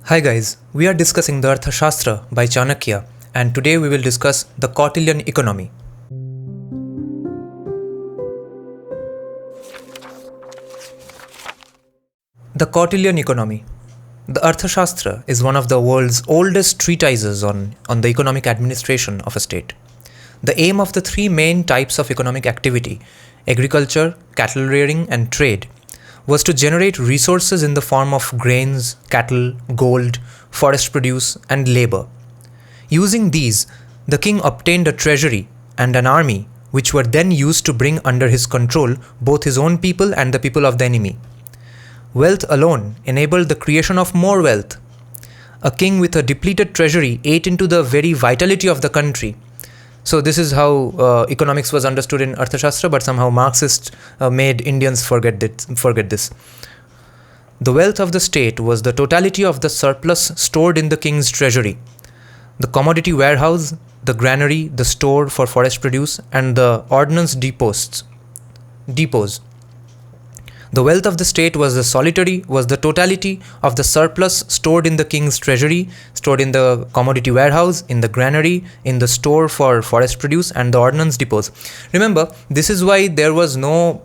Hi guys, we are discussing the Arthashastra by Chanakya, and today we will discuss the Kautilyan economy. The Kautilyan economy. The Arthashastra is one of the world's oldest treatises on the economic administration of a state. The aim of the three main types of economic activity, agriculture, cattle rearing, and trade, was to generate resources in the form of grains, cattle, gold, forest produce, and labor. Using these, the king obtained a treasury and an army which were then used to bring under his control both his own people and the people of the enemy. Wealth alone enabled the creation of more wealth. A king with a depleted treasury ate into the very vitality of the country. So this is how economics was understood in Arthashastra, but somehow Marxists made Indians forget this. The wealth of the state was the totality of the surplus stored in the king's treasury. The commodity warehouse, the granary, the store for forest produce, and the ordnance depots. The wealth of the state was the totality of the surplus stored in the king's treasury, stored in the commodity warehouse, in the granary, in the store for forest produce, and the ordnance depots. Remember, this is why there was no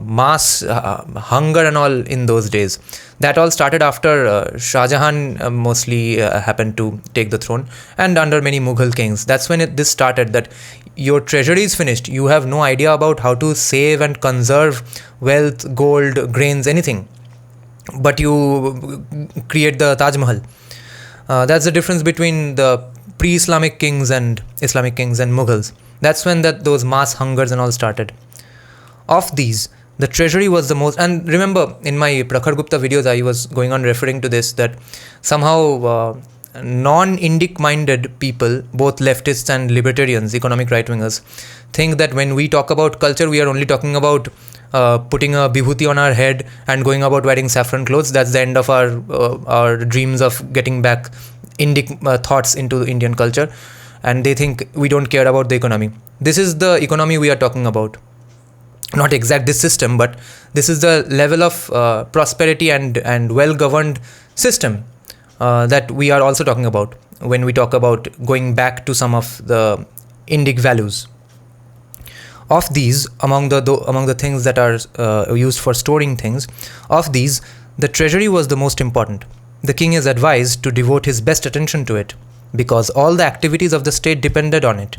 mass hunger and all in those days. That all started after Shah Jahan mostly happened to take the throne, and under many Mughal kings. That's when this started, that your treasury is finished. You have no idea about how to save and conserve wealth, gold, grains, anything. But you create the Taj Mahal. That's the difference between the pre-Islamic kings and Islamic kings and Mughals. That's when those mass hungers and all started. Of these, the treasury was the most, and remember in my Prakhar Gupta videos I was going on referring to this, that somehow non-Indic minded people, both leftists and libertarians, economic right-wingers, think that when we talk about culture we are only talking about putting a vibhuti on our head and going about wearing saffron clothes. That's the end of our dreams of getting back Indic thoughts into Indian culture, and they think we don't care about the economy. This is the economy we are talking about. Not exact this system, but this is the level of prosperity and well-governed system that we are also talking about when we talk about going back to some of the Indic values. Of these, among the things that are used for storing things, of these, the treasury was the most important. The king is advised to devote his best attention to it, because all the activities of the state depended on it.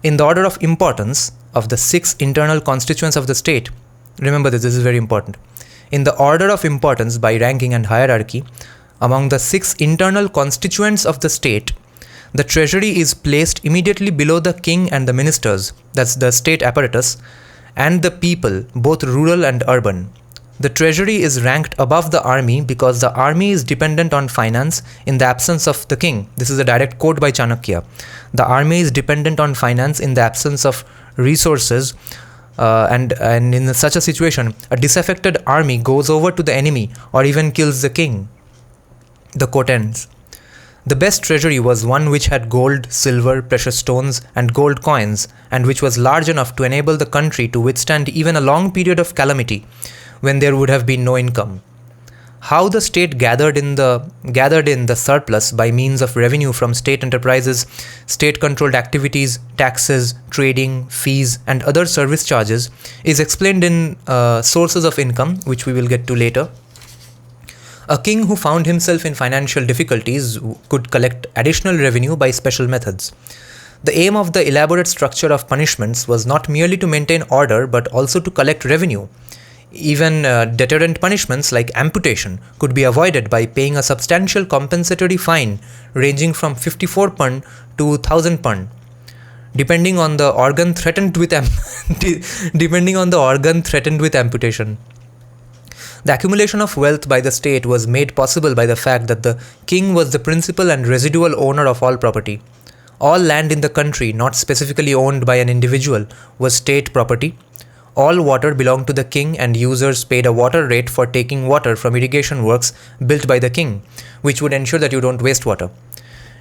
In the order of importance of the 6 internal constituents of the state, remember this is very important. In the order of importance by ranking and hierarchy, among the 6 internal constituents of the state, the treasury is placed immediately below the king and the ministers, that's the state apparatus, and the people, both rural and urban. The treasury is ranked above the army because the army is dependent on finance in the absence of the king. This is a direct quote by Chanakya. The army is dependent on finance in the absence of resources, and in such a situation, a disaffected army goes over to the enemy or even kills the king. The quote ends. The best treasury was one which had gold, silver, precious stones, and gold coins, and which was large enough to enable the country to withstand even a long period of calamity, when there would have been no income. How the state gathered in the surplus by means of revenue from state enterprises, state-controlled activities, taxes, trading, fees, and other service charges is explained in sources of income, which we will get to later. A king who found himself in financial difficulties could collect additional revenue by special methods. The aim of the elaborate structure of punishments was not merely to maintain order but also to collect revenue. Even deterrent punishments like amputation could be avoided by paying a substantial compensatory fine ranging from 54 pund to 1000 pund, depending on the organ threatened with amputation. The accumulation of wealth by the state was made possible by the fact that the king was the principal and residual owner of all property. All land in the country not specifically owned by an individual was state property. All water belonged to the king, and users paid a water rate for taking water from irrigation works built by the king, which would ensure that you don't waste water.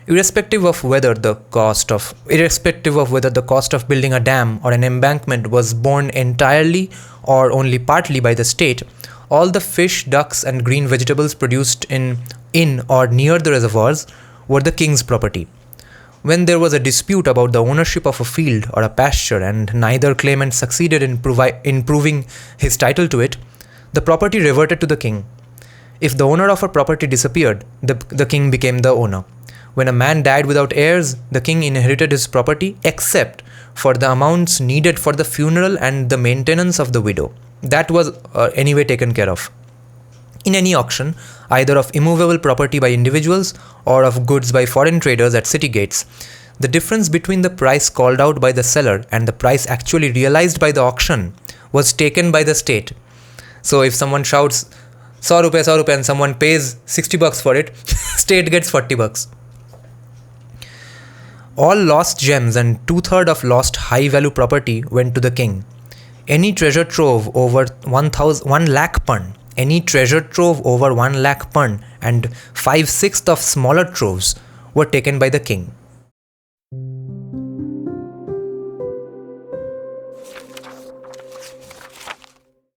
Irrespective of whether the cost of building a dam or an embankment was borne entirely or only partly by the state, all the fish, ducks, and green vegetables produced in in or near the reservoirs were the king's property. When there was a dispute about the ownership of a field or a pasture and neither claimant succeeded in proving his title to it, the property reverted to the king. If the owner of a property disappeared, the king became the owner. When a man died without heirs, the king inherited his property except for the amounts needed for the funeral and the maintenance of the widow. That was anyway taken care of. In any auction, either of immovable property by individuals or of goods by foreign traders at city gates, the difference between the price called out by the seller and the price actually realized by the auction was taken by the state. So if someone shouts, ₹100 and someone pays $60 for it, state gets $40. All lost gems and 2/3 of lost high-value property went to the king. Any treasure trove over 1 lakh pund, and 5/6 of smaller troves were taken by the king.